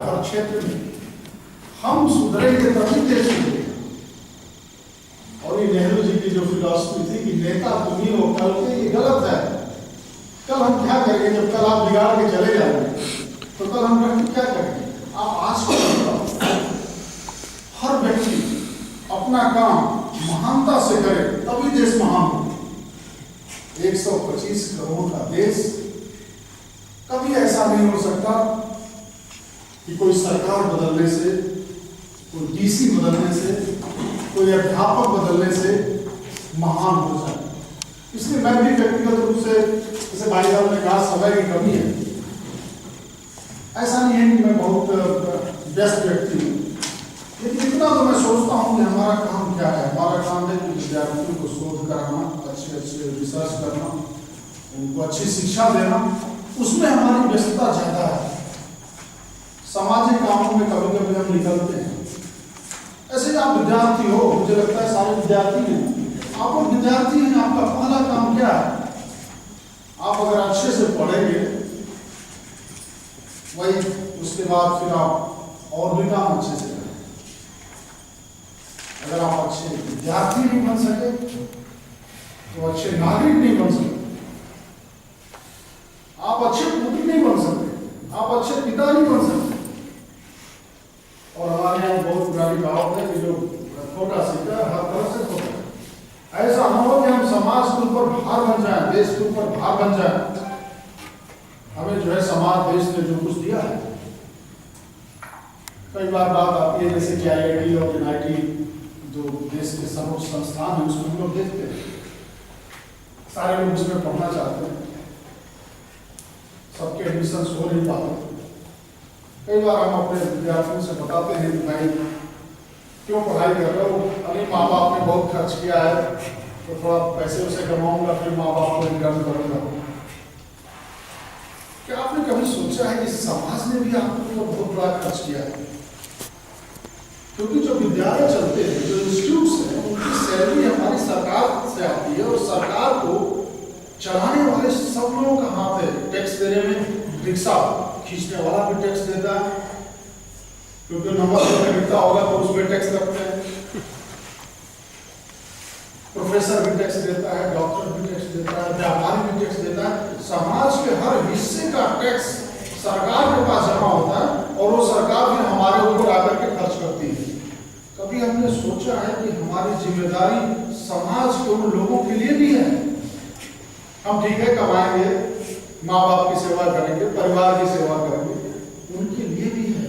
हर क्षेत्र में हम सुधरेंगे तभी देश सुधरेगा। और ये नेहरू जी की जो फिलॉसफी थी कि नेता तुम ही हो कल के, ये गलत है। कल हम क्या करेंगे जब कल आप बिगाड़ के चले जाएंगे, तो कल हम व्यक्ति क्या करेंगे? आप आज को हर व्यक्ति अपना काम महानता से करे तभी देश महान हो। 125 करोड़ का देश कभी ऐसा नहीं हो सकता कि कोई सरकार बदलने से, कोई डीसी बदलने से, कोई अध्यापक बदलने से महान हो जाए। इसलिए मैं भी व्यक्तिगत रूप से, जैसे भाई साहब ने कहा, समय की कमी है। ऐसा नहीं है कि मैं बहुत व्यस्त व्यक्ति हूँ, लेकिन इतना तो मैं सोचता हूँ कि हमारा काम क्या है। हमारा काम है कि विद्यार्थियों को शोध कराना, अच्छे रिसर्च करना, उनको अच्छी शिक्षा देना, उसमें हमारी व्यस्तता ज्यादा है। सामाजिक कामों में कभी कभी हम निकलते हैं। ऐसे ही आप विद्यार्थी हो, मुझे लगता है सारे विद्यार्थी हैं, आप लोग विद्यार्थी हैं, आपका पहला काम क्या है? आप अगर अच्छे से पढ़ेंगे, वही उसके बाद फिर आप और भी काम अच्छे से करें। अगर आप अच्छे विद्यार्थी नहीं बन सके तो अच्छे नागरिक नहीं बन सकते, आप अच्छे पुत्र नहीं बन सकते, आप अच्छे पिता नहीं बन सकते। और हमारे यहाँ बहुत पुरानी कहावत है कि जो खोटा सीखता है हर तरह से खोटा है। ऐसा न हो कि हम समाज के ऊपर भार बन जाए, देश के ऊपर भार बन जाए। हमें जो है समाज देश ने जो कुछ दिया है, कई बार बात आती है जैसे कि IIT और NIT जो देश के सर्वोच्च संस्थान है, उसको हम लोग देखते हैं, सारे लोग उसमें पढ़ना चाहते हैं, सबके एडमिशन हो नहीं पाते। कई बार हम अपने विद्यार्थियों से बताते हैं कि भाई क्यों पढ़ाई कर रहे हो? अरे माँ बाप ने बहुत खर्च किया है, तो थोड़ा पैसे उसे कमाऊंगा, फिर माँ बाप को रिटर्न करूंगा। क्या आपने कभी सोचा है कि समाज ने भी आपके ऊपर बहुत बड़ा खर्च किया है? क्योंकि जो विद्यालय चलते हैं, जो इंस्टीट्यूट्स हैं, उनकी सैलरी हमारी सरकार से आती है, और सरकार को चलाने वाले सब लोगों का हाथ है। टैक्स देने में रिक्शा खींचने वाला भी टैक्स देता है, क्योंकि नंबर खरीदता होगा तो उसमें टैक्स लगता है। प्रोफेसर भी टैक्स देता है, डॉक्टर भी टैक्स देता है, व्यापारी भी टैक्स देता है। समाज के हर हिस्से का टैक्स सरकार के पास जमा होता है, और वो सरकार फिर हमारे ऊपर आकर के खर्च करती है। कभी हमने सोचा है कि हमारी जिम्मेदारी समाज के उन लोगों के लिए भी है? हम ठीक है कमाएंगे, माँ बाप की सेवा करेंगे, परिवार की सेवा करेंगे, उनके लिए भी है।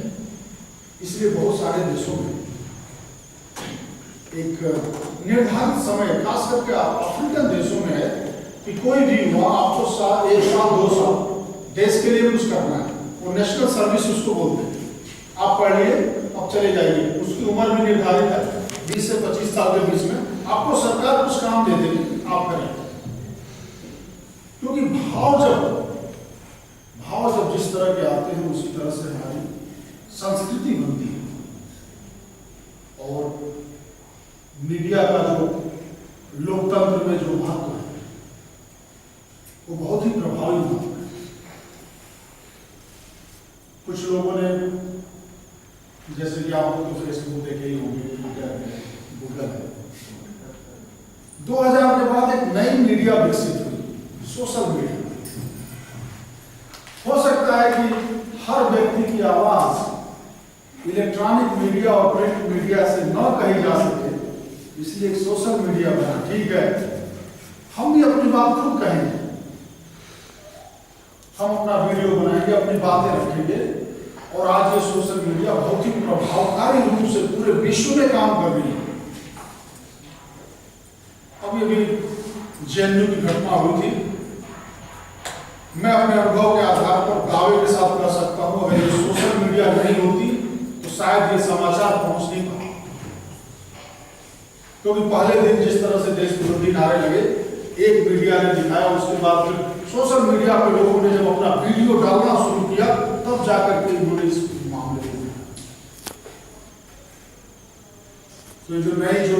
इसलिए बहुत सारे देशों में एक निर्धारित समय, खास करके अफ्रीकन देशों में है कि कोई भी हुआ आपको 1 साल 2 साल देश के लिए कुछ करना है, वो नेशनल सर्विस उसको बोलते हैं। आप पढ़ लिए, अब चले जाइए, उसकी उम्र भी निर्धारित है, 20 से 25 साल के बीच में आपको सरकार कुछ काम दे देगी, आप करें। क्योंकि भाव जब जिस तरह के आते हैं, उसी तरह से हमारी संस्कृति बनती है। और मीडिया का जो लोकतंत्र में जो महत्व है, वो बहुत ही प्रभावी महत्व है। कुछ लोगों ने, जैसे कि आप लोग तो फेसबुक देखे ही होंगे, ट्विटर है, गूगल है, 2000 के बाद एक नई मीडिया विकसित हुई, सोशल मीडिया। हो सकता है कि हर व्यक्ति की आवाज इलेक्ट्रॉनिक मीडिया और प्रिंट मीडिया से न कही जा सके, इसलिए एक सोशल मीडिया बना। ठीक है, हम भी अपनी बात खुद कहेंगे, हम अपना वीडियो बनाएंगे, अपनी बातें रखेंगे। और आज ये सोशल मीडिया बहुत ही प्रभावकारी रूप से पूरे विश्व में काम कर रही है। अभी JNU की घटना हुई थी, मैं अपने अनुभव के आधार पर दावे के साथ कर सकता हूं, अगर ये सोशल मीडिया नहीं होती तो शायद ये समाचार पहुंच नहीं पाता। क्योंकि पहले दिन जिस तरह से देश विरोधी नारे लगे, एक मीडिया ने दिखाया, उसके बाद फिर सोशल मीडिया पे लोगों ने जब अपना वीडियो डालना शुरू किया, तब जाकर के उन्होंने इस मामले को। तो जो नई जो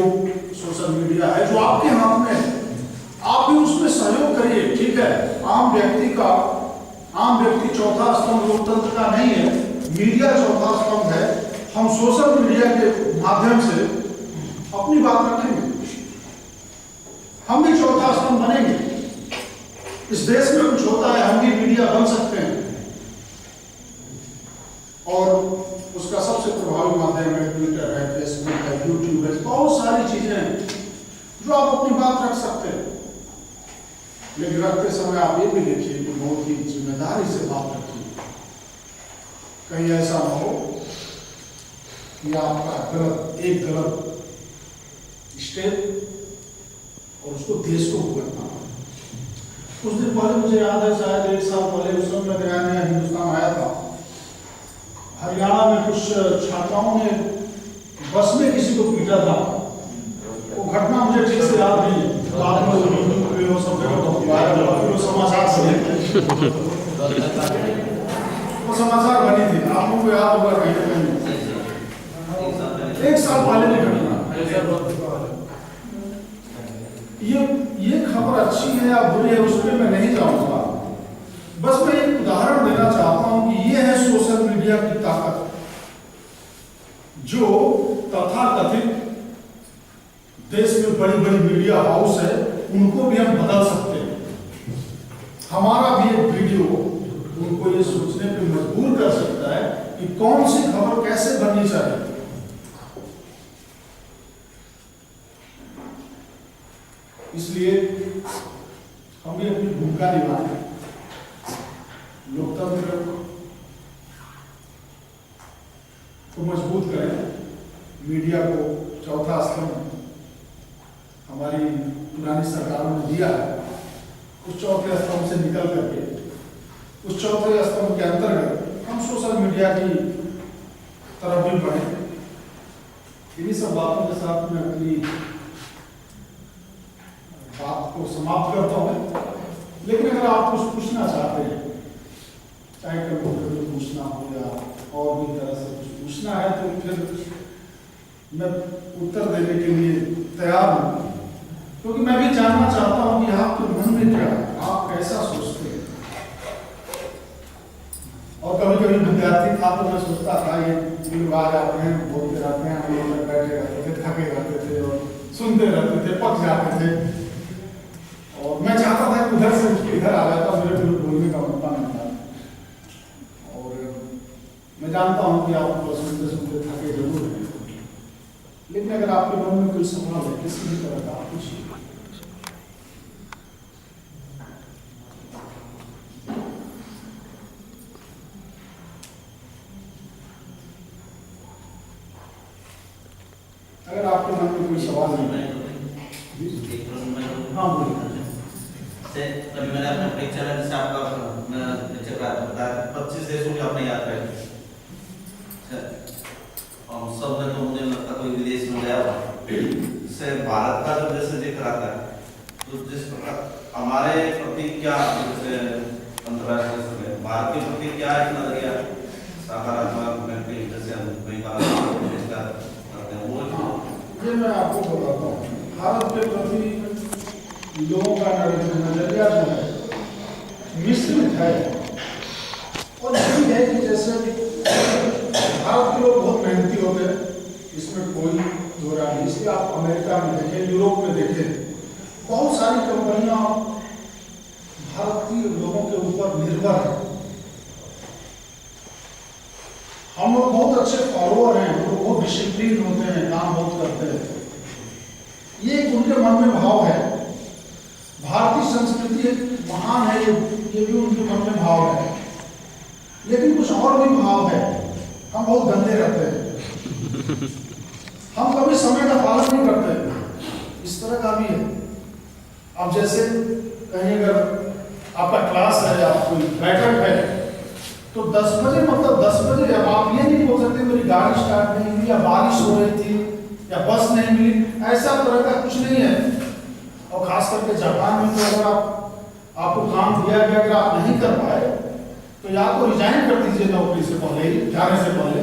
सोशल मीडिया है, जो आपके हाथ में है, आप भी उसमें सहयोग करिए। ठीक है, आम व्यक्ति चौथा स्तंभ लोकतंत्र का नहीं है, मीडिया चौथा स्तंभ है। हम सोशल मीडिया के माध्यम से अपनी बात रखेंगे, हम भी चौथा स्तंभ बनेंगे। इस देश में कुछ होता है, हम भी मीडिया बन सकते हैं, और उसका सबसे प्रभावी माध्यम है ट्विटर है, फेसबुक है, यूट्यूब है, बहुत सारी चीजें हैं जो आप अपनी बात रख सकते हैं। लेकिन रखते समय आप ये भी देखिए कि बहुत ही जिम्मेदारी से बात रखिए, कहीं ऐसा ना हो कि आपका एक गलत स्टेप और उसको देश को भुगतना। कुछ दिन पहले मुझे याद है, शायद 1 साल पहले, उस समय नया नया हिंदुस्तान आया था, हरियाणा में कुछ छात्राओं ने बस में किसी को पीटा था। वो घटना मुझे ठीक से याद नहीं है, तो आप लोग वीडियो सब जगह बहुत वायरल हुआ, फिर वो समाचार से वो समाचार बनी थी, आप लोगों को याद होगा कहीं ना कहीं। 1 साल पहले की घटना। ये खबर अच्छी है या बुरी है, उस पर मैं नहीं जाऊंगा, बस मैं एक उदाहरण देना चाहता हूं कि ये है सोशल मीडिया की ताकत, जो तथाकथित देश में बड़ी बड़ी मीडिया हाउस है, उनको भी हम बदल सकते हैं। हमारा भी एक वीडियो उनको ये सोचने पे मजबूर कर सकता है कि कौन सी खबर कैसे बननी चाहिए। इसलिए हम भी अपनी भूमिका निभाएं, लोकतंत्र को मजबूत करें, मीडिया को चौथा स्तंभ हमारी पुरानी सरकारों ने दिया है, उस चौथे स्तंभ से निकल करके उस चौथे स्तंभ के अंतर्गत हम सोशल मीडिया की तरफ भी बढ़े। इन्हीं सब बातों के साथ मैं अपनी बात को समाप्त करता हूँ। लेकिन अगर आप कुछ पूछना चाहते हैं, चाहे कंप्यूटर में पूछना हो या और भी तरह से कुछ पूछना है, तो फिर मैं उत्तर देने के लिए तैयार हूँ, क्योंकि मैं भी जानना चाहता हूँ कि आपके मन में क्या है, आप कैसा सोचते हैं। और कभी कभी विद्यार्थी था तो मैं सोचता था ये लोग आ जाते हैं, बोलते रहते हैं, हम लोग बैठे रहते थे, थके रहते थे और सुनते रहते थे, पक जाते थे, और मैं चाहता था कि उधर से उठ के इधर आ जाता, मेरे को बोलने का मौका मिलता। और मैं जानता हूँ कि आप सुनते सुनते थके जरूर हैं, लेकिन अगर आपके मन में कोई सवाल है किसी भी तरह का, आप पूछिए। अगर आपके मन में कोई सवाल नहीं है, हाँ बोलिए। कभी मैंने अपने परीक्षा में जैसे आपका लेक्चर बताया 25 देशों की आपने याद करी, और सब ने तो मुझे लगता कोई विदेश में गया हुआ से भारत का जो जैसे जिक्र आता है, तो जिस प्रकार हमारे प्रति क्या जैसे अंतर्राष्ट्रीय स्तर में भारत के प्रति क्या एक नजरिया सकारात्मक जैसे हम कई बार करते हैं वो ये मैं आपको बताता हूँ। भारत के प्रति लोगों का नजरिया जो है मिश्रित है, और यही है कि जैसे भारत के लोग बहुत मेहनती होते हैं, इसमें कोई दो राय नहीं। इसलिए आप अमेरिका में देखें, यूरोप में देखें, बहुत सारी कंपनियां भारतीय लोगों के ऊपर निर्भर है। हम लोग बहुत अच्छे फॉलोअर हैं, हम लोग बहुत डिसिप्लिन होते हैं, काम बहुत करते हैं, ये उनके मन में भाव है। भारतीय संस्कृति एक महान है, ये भी उनके मन में भाव है। लेकिन कुछ और भी भाव है, हम बहुत गंदे रहते हैं, हम कभी समय का पालन नहीं करते, इस तरह का भी है। अब जैसे कहीं अगर आपका क्लास है या कोई बैठक है, तो 10 बजे मतलब 10 बजे, अब आप ये नहीं बोल सकते मेरी गाड़ी स्टार्ट नहीं हुई या बारिश हो रही थी या बस नहीं मिली, ऐसा तरह का कुछ नहीं है। और खास करके जापान में तो अगर आपको काम दिया गया, अगर आप नहीं कर पाए तो या तो रिजाइन कर दीजिए नौकरी से पहले ही, जाने से पहले।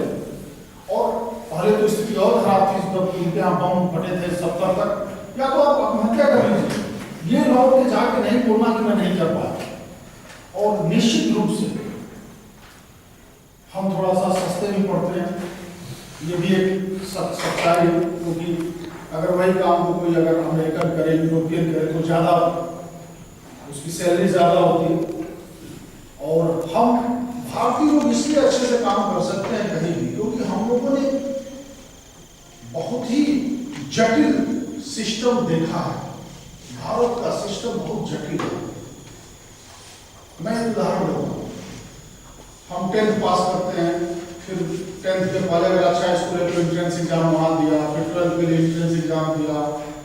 और पहले तो स्थिति और खराब थी, जब उनके यहाँ बम फटे थे 70 तक, या तो आप आत्महत्या कर लीजिए। ये लौट के जाके नहीं बोलना कि मैं नहीं कर पाया। और निश्चित रूप से हम थोड़ा सा सस्ते में पड़ते हैं, ये भी एक सच्चाई है, क्योंकि अगर वही काम को कोई अगर अमेरिकन करे, यूरोपियन करे तो ज़्यादा उसकी सैलरी ज़्यादा होती है। और हम भारतीय लोग इसलिए अच्छे से काम कर सकते हैं कहीं भी, क्योंकि हम लोगों ने बहुत ही जटिल सिस्टम देखा है। भारत का सिस्टम बहुत जटिल है। मैं उदाहरण दूंगा, हम 10th पास करते हैं, फिर 10th के पहले अगर अच्छा स्कूल है तो एंट्रेंस एग्जाम वहाँ दिया, फिर 12th के लिए एंट्रेंस एग्जाम दिया,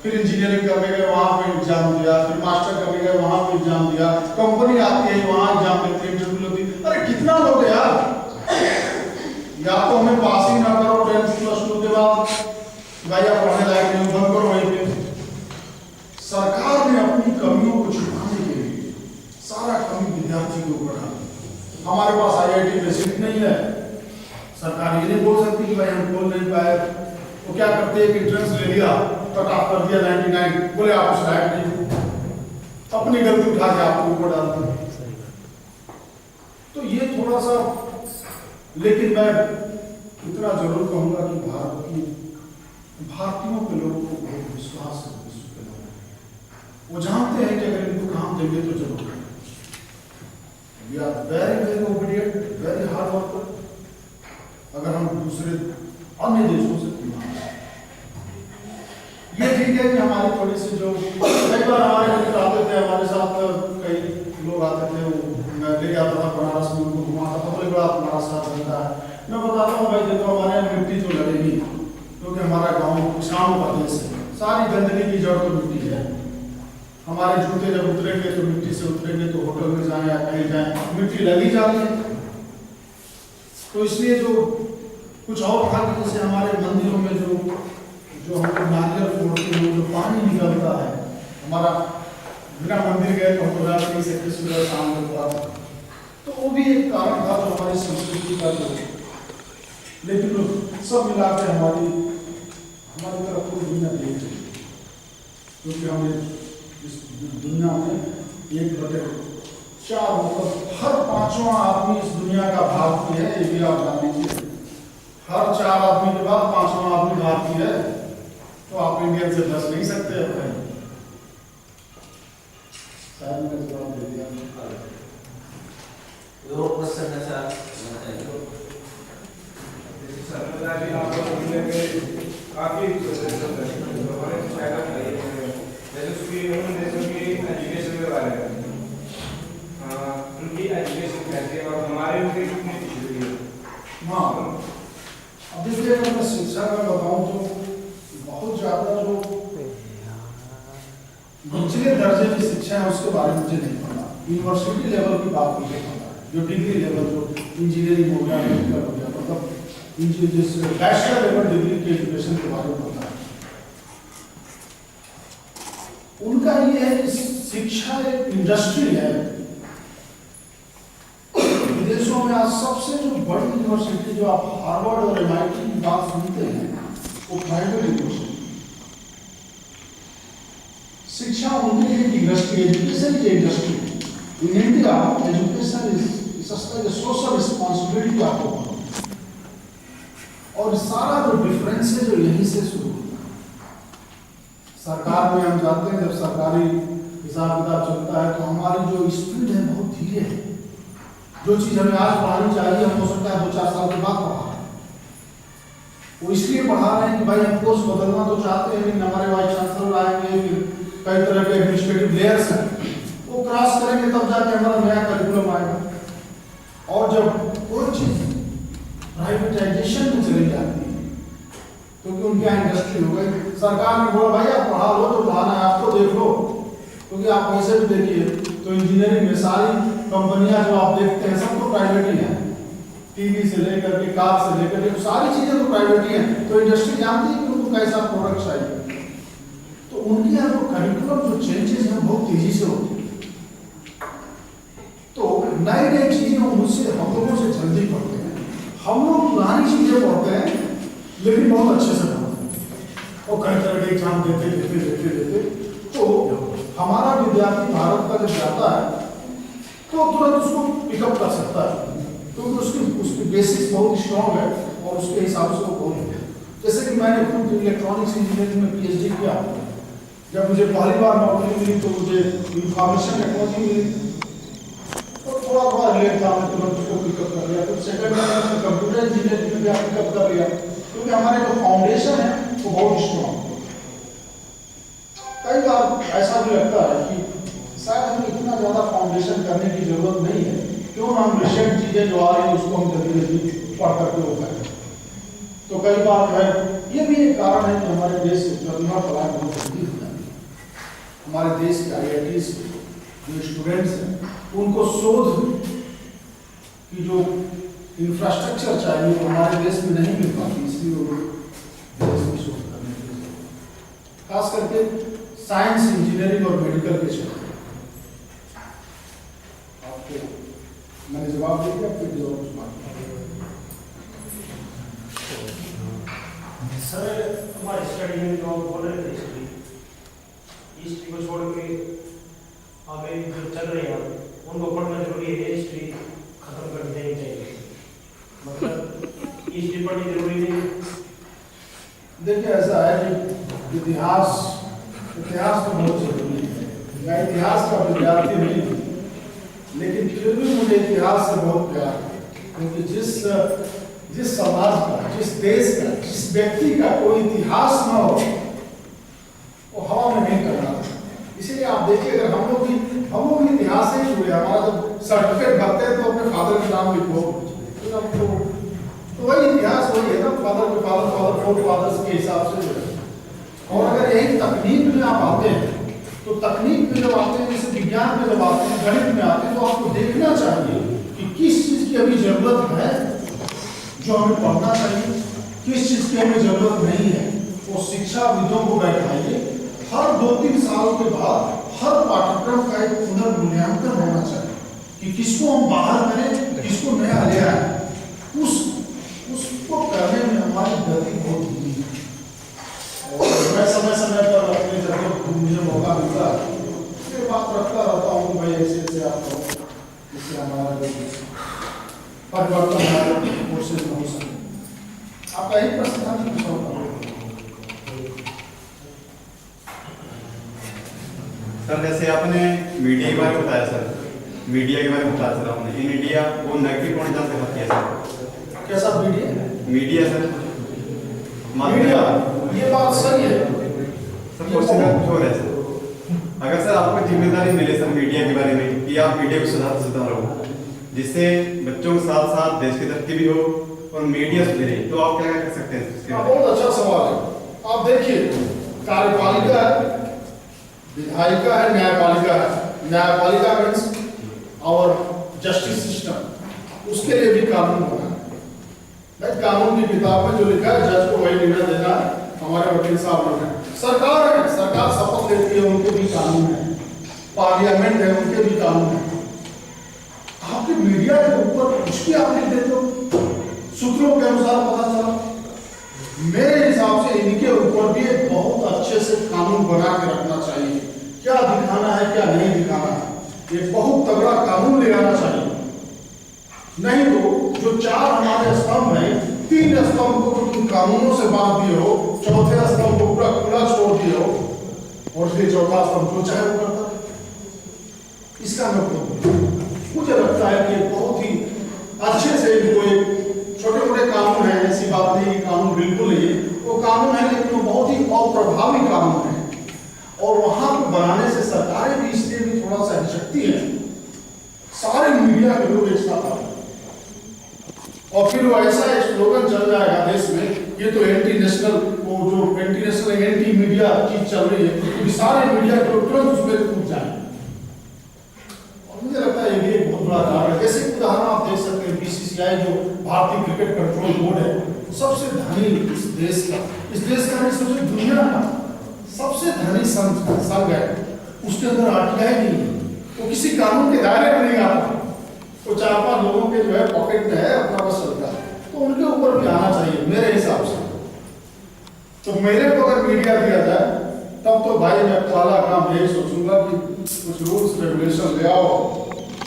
फिर इंजीनियरिंग करने गए वहाँ पे एग्जाम दिया, फिर मास्टर करने गए वहाँ पे एग्जाम दिया, कंपनी आती है वहाँ एग्जाम देते हैं, इंटरव्यू होती है। अरे कितना लोग है यार, या तो हमें पास ही ना करो 10th प्लस 2 के बाद, भाई आप पढ़ने लायक नहीं, बंद करो वहीं पे। सरकार ने अपनी कमियों को छुपाने के लिए सारा कमी विद्यार्थी के ऊपर डाली। हमारे पास IIT बेसिक नहीं है, सरकार ये नहीं बोल सकती कि भाई हम खोल नहीं पाए, वो क्या करते हैं कि एंट्रेंस ले लिया, कट ऑफ कर दिया 99, बोले आप उस लायक नहीं, अपनी गलती उठा के आपको ऊपर डालते हैं। तो ये थोड़ा सा, लेकिन मैं इतना जरूर कहूंगा कि भारतीयों के लोगों को बहुत विश्वास है विश्व के लोगों में। वो जानते हैं कि अगर इनको काम देंगे तो जरूर करेंगे। We are very obedient, very hard worker। अगर हम दूसरे अन्य देशों से तुलना करें, ये ठीक है कि हमारी थोड़ी सी जो एक बार हमारे मित्र आते थे, हमारे साथ कई लोग आते थे, मैं ले जाता था बनारस में, उनको घुमाता था, बोले बड़ा तुम्हारा साथ रहता है। मैं बताता हूँ भाई देखो, हमारे यहाँ मिट्टी तो लगेगी, क्योंकि हमारा गाँव किसानों का देश है, सारी गंदगी की जड़ तो मिट्टी है। हमारे जूते जब उतरेंगे तो मिट्टी से उतरेंगे, तो होटल में जाए या कहीं जाए मिट्टी लगी जा रही है। तो इसलिए जो कुछ और था कि जैसे हमारे मंदिरों में जो हम लोग नारियल फोड़ते हैं, जो पानी निकलता है, हमारा बिना मंदिर गए तो हम रात्रि से फिर सुबह शाम होता था, तो वो भी एक कारण था जो हमारी संस्कृति का जो, लेकिन सब मिला के हमारी तरफ को दुनिया देख रही है, क्योंकि हमें इस दुनिया में 1/4 मतलब हर 5वां आदमी इस दुनिया का भारतीय है। ये भी आप जान लीजिए, हर 4 आदमी के बाद 5वां आदमी भारतीय है। तो आप इंडियन से बच नहीं सकते अब कहीं। शायद मैंने जवाब दे दिया। क्वेश्चन है सर, काफी एजुकेशन के बारे में, उनकी एजुकेशन कैसी है और हमारे उनके कितने पिछड़ी है। हाँ, अब देखिए अगर मैं शिक्षा का बताऊँ तो बहुत ज़्यादा जो निचले दर्जे की शिक्षा है उसके बारे में मुझे नहीं पता। यूनिवर्सिटी लेवल की बात मुझे पता है, जो डिग्री लेवल, जो इंजीनियरिंग हो गया, मेडिकल हो गया, मतलब बैचलर लेवल डिग्री के एजुकेशन के बारे में पता है। उनका ये है कि शिक्षा एक इंडस्ट्री है। विदेशों में आज सबसे जो बड़ी यूनिवर्सिटी जो आप हार्वर्ड और MIT की बात सुनते हैं, वो प्राइवेट यूनिवर्सिटी। शिक्षा उनकी एक industry, education is industry. In India education is social responsibility आपको, और सारा जो डिफरेंस है जो यहीं से शुरू होता है। सरकार में हम जानते हैं, जब सरकारी हिसाब किताब चलता है तो हमारी जो स्पीड है बहुत धीरे है। जो चीज़ हमें आज पढ़ानी चाहिए, हम हो सकता है 2-4 साल के बाद पढ़ा रहे हैं। वो इसलिए पढ़ा रहे हैं कि भाई हम कोर्स बदलना तो चाहते हैं, लेकिन हमारे वाइस चांसलर आएंगे, फिर कई तरह के एडमिनिस्ट्रेटिव लेयर्स हैं, वो क्रॉस करेंगे तब जाके हमारा नया करिकुलम आएगा। और जब कोई चीज़ प्राइवेटाइजेशन में चली जाती है, क्योंकि उनकी यहाँ इंडस्ट्री हो गई, सरकार ने बोला भाई आप पढ़ा लो, जो पढ़ाना है आपको देख लो, क्योंकि आप वैसे भी देखिए तो इंजीनियरिंग में सारी कंपनियां जो आप देखते हैं सब तो प्राइवेट ही हैं। टीवी से लेकर के, कार से लेकर के, सारी चीजें तो प्राइवेट ही हैं। तो इंडस्ट्री जानती है कि उनको कैसा प्रोडक्ट चाहिए, तो उनके यहाँ जो करिकुलम जो चेंजेस हैं बहुत तेजी से होती है। तो नई नई चीजें उनसे हम लोगों से जल्दी पढ़ते हैं। हम लोग पुरानी चीजें पढ़ते हैं लेकिन बहुत अच्छे से पढ़ते हैं और कई तरह के एग्जाम देते। तो हमारा विद्यार्थी भारत का जब जाता है तो तुरंत उसको पिकअप कर सकता है। तो क्योंकि उसकी बेसिक्स बहुत स्ट्रॉन्ग है और उसके हिसाब से वो बहुत, जैसे कि मैंने खुद इलेक्ट्रॉनिक्स इंजीनियरिंग में PhD किया। जब मुझे पहली बार नौकरी मिली तो मुझे इंफॉर्मेशन टेक्नोलॉजी मिली, तो थोड़ा थोड़ा रिलेट था, मैं तुरंत उसको पिकअप कर लिया। फिर सेकंड में कंप्यूटर इंजीनियरिंग में भी पिकअप कर लिया, क्योंकि हमारे जो फाउंडेशन है वो बहुत स्ट्रॉन्ग। कई बार ऐसा भी लगता है कि शायद हमें इतना ज़्यादा फाउंडेशन करने की जरूरत नहीं है, क्यों ना हम रिसेंट चीज़ें जो आ रही है उसको हम जल्दी जल्दी पढ़ करके हो पाए। तो कई बार जो है ये भी एक कारण है कि हमारे देश से प्रतिभा पलायन बहुत जल्दी होता है। हमारे देश के IITs जो स्टूडेंट्स हैं उनको शोध की जो इंफ्रास्ट्रक्चर चाहिए वो हमारे देश में नहीं मिल पाती, इसलिए वो देश में शोध करने के लिए, खास करके साइंस, इंजीनियरिंग और मेडिकल के क्षेत्र में। आपको मैंने जवाब दे दिया, फिर जवाब सर हमारी स्टडी में जो आप बोल रहे थे हिस्ट्री को छोड़ के आगे जो चल रहे हैं उनको पढ़ना जरूरी है, हिस्ट्री खत्म कर देनी चाहिए, मतलब हिस्ट्री पढ़नी जरूरी नहीं। देखिए ऐसा है कि इतिहास तो बहुत जरूरी है। मैं इतिहास का विद्यार्थी नहीं हूँ, लेकिन फिर भी मुझे इतिहास से बहुत प्यार है, क्योंकि जिस समाज का, जिस देश का, जिस व्यक्ति का कोई इतिहास न हो वो हवा में नहीं करना। इसीलिए आप देखिए, अगर हम लोग भी इतिहास से ही जुड़े, हमारा जब सर्टिफिकेट भरते हैं तो अपने फादर के नाम लिखो, तो वही इतिहास वही है ना, फादर के फादर फोर फादर्स के हिसाब से जुड़े। और अगर यही तकनीक में आप आते हैं तो तकनीक में जब आते हैं, जैसे विज्ञान में जब आते हैं, गणित में आते हैं, तो आपको देखना चाहिए कि किस चीज की अभी जरूरत है जो हमें पढ़ना चाहिए, किस चीज की हमें जरूरत नहीं है। वो शिक्षाविदों को बैठाइए, हर 2-3 साल के बाद हर पाठ्यक्रम का एक पुनर्मूल्यांकन होना चाहिए कि किसको हम बाहर करें, किसको नया ले आए। उसको करने में हमारी गति बहुत धीमी है। और मैं समय पर अपने जब मुझे मौका मिलता है उसके बात रखता रहता हूँ, भाई ऐसे आप करो, इससे हमारा परिवर्तन कोशिश हो सके। आपका एक प्रश्न था कि सर, जैसे आपने मीडिया के बारे में बताया सर, मीडिया के बारे में बताया सर आपने, इन इंडिया वो नेगेटिव पॉइंट जहाँ से बात किया सर। कैसा मीडिया सर, मीडिया, ये बात सही है सर। क्वेश्चन है सर, अगर सर आपको जिम्मेदारी मिले सर मीडिया के बारे में कि आप मीडिया को सुधारो, जिससे बच्चों के साथ साथ देश की तरक्की भी हो और मीडिया सुधरे, तो आप क्या कर सकते हैं? बहुत अच्छा सवाल है। आप देखिए, कार्यपालिका है, विधायिका है, न्यायपालिका है। न्यायपालिका मीन्स और जस्टिस सिस्टम, उसके लिए भी कानून बना है। भाई कानून की किताब में जो लिखा है जज को वही निर्णय देना है, हमारे वकील साहब लोग हैं। सरकार है, सरकार शपथ लेती है, उनके भी कानून है। पार्लियामेंट है, उनके भी कानून है। आपके मीडिया के ऊपर कुछ भी आप लिख देते हो, सूत्रों के अनुसार पता चला। मेरे हिसाब से इनके ऊपर भी एक बहुत अच्छे से कानून बना के रखना चाहिए, क्या दिखाना है क्या नहीं दिखाना है, ये बहुत तगड़ा कानून ले आना चाहिए। नहीं तो जो 4 हमारे स्तंभ हैं, 3 स्तंभ को तुम कानूनों से बांध दिए हो, चौथे स्तंभ को पूरा खुला छोड़ दिए हो, और फिर चौथा स्तंभ जो चाहे वो करता है। इसका मतलब मुझे लगता है कि बहुत ही अच्छे से कोई छोटे मोटे कानून है, ऐसी बात नहीं कि कानून बिल्कुल नहीं, वो कानून है लेकिन वो बहुत ही अप्रभावी कानून है। और वहां पर बनाने से सरकारें भी इसलिए भी थोड़ा सा हिचकती है। सारे मीडिया के लोग एक साथ आते, और फिर वो ऐसा एक स्लोगन चल जाएगा देश में, ये तो एंटी नेशनल, वो जो एंटी नेशनल एंटी मीडिया चीज चल रही है, तो सारे मीडिया के लोग तुरंत उसमें कूद जाए। और मुझे लगता है ये भी एक बहुत बड़ा कारण है। जैसे उदाहरण आप देख सकते हैं, BCCI जो भारतीय क्रिकेट कंट्रोल बोर्ड है, सबसे धनी इस देश का नहीं, सबसे दुनिया का सबसे धनी संघ है, उसके अंदर RTI नहीं है, वो किसी कानून के दायरे में नहीं आता, तो 4-5 लोगों के जो है पॉकेट में है, अपना बस चलता है। तो उनके ऊपर भी आना चाहिए मेरे हिसाब से। तो मेरे को अगर मीडिया दिया जाए तब तो भाई मैं पहला काम यही सोचूंगा कि कुछ रूल्स रेगुलेशन ले आओ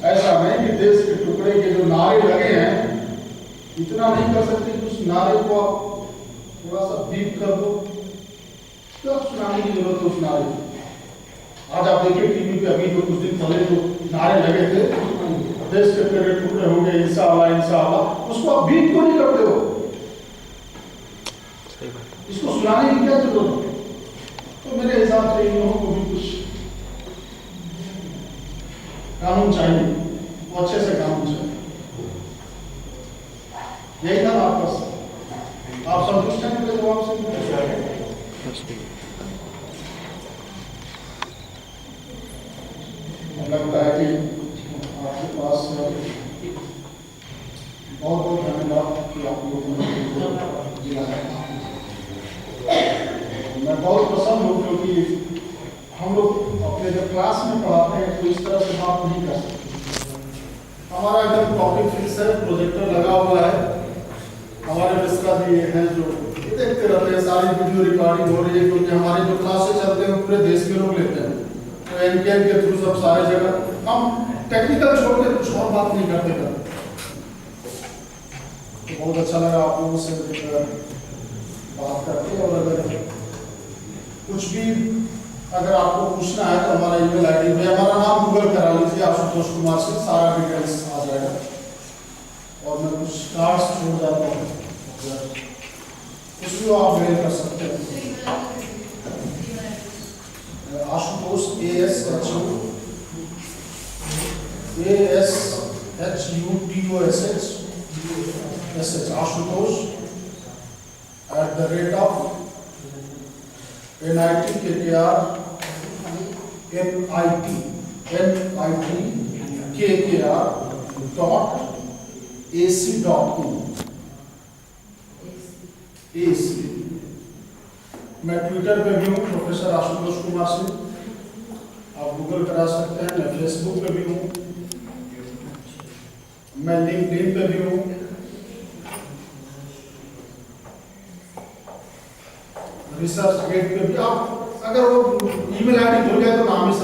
ऐसा नहीं कि देश के टुकड़े के जो नारे लगे हैं, इतना नहीं कर सकते कि उस नारे को आप थोड़ा सा बीप कर दो, क्या सुनाने की जरूरत है उस नारे को? आज आप देखिए टीवी पे अभी जो कुछ दिन पहले जो नारे लगे थे, देश के टुकड़े टुकड़े होंगे इंशाअल्लाह इंशाअल्लाह, उसको आप बीप क्यों नहीं करते हो? इसको सुनाने की क्या जरूरत है? तो मेरे हिसाब से इन लोगों को भी कुछ कानून चाहिए, वो अच्छे से कानून चाहिए। यही था आपका सवाल। आप संतुष्ट हैं मेरे जवाब से? लगता है कि आपके पास बहुत बहुत धन्यवाद कि आप लोगों ने दिया है। मैं बहुत प्रसन्न हूँ क्योंकि हम लोग अपने जब क्लास में पढ़ाते हैं तो इस तरह से बात नहीं कर सकते। हमारा एकदम टॉपिक फिक्स है, प्रोजेक्टर लगा हुआ है, हमारे मिश्रा जी हैं जो देखते रहते हैं, सारी वीडियो रिकॉर्डिंग हो रही है क्योंकि हमारे जो क्लासेस चलते हैं पूरे देश के लोग लेते हैं, तो एनकेएम के थ्रू सब सारे जगह हम टेक्निकल छोड़ के कुछ और बात नहीं करते। तो बहुत अच्छा लगा आप लोगों से बात करके, और अगर कुछ भी अगर आपको पूछना है तो हमारा ईमेल आईडी में हमारा नाम गूगल करा लीजिए आशुतोष कुमार से, सारा डिटेल्स आ जाएगा। और मैं कुछ कार्ड्स छोड़ जाता हूँ, कुछ भी आप मेल कर सकते हैं। Ashutosh ASHUTOSH Ashutosh @NITKKR.AC.in। मैं ट्विटर पे भी हूँ प्रोफेसर आशुतोष कुमार सिंह, आप गूगल करा सकते हैं। मैं फेसबुक पे भी हूँ, मैं लिंक्डइन पे भी हूँ, रिसर्च गेट पे भी। आप अगर वो ईमेल आईडी भूल जाए तो नाम ही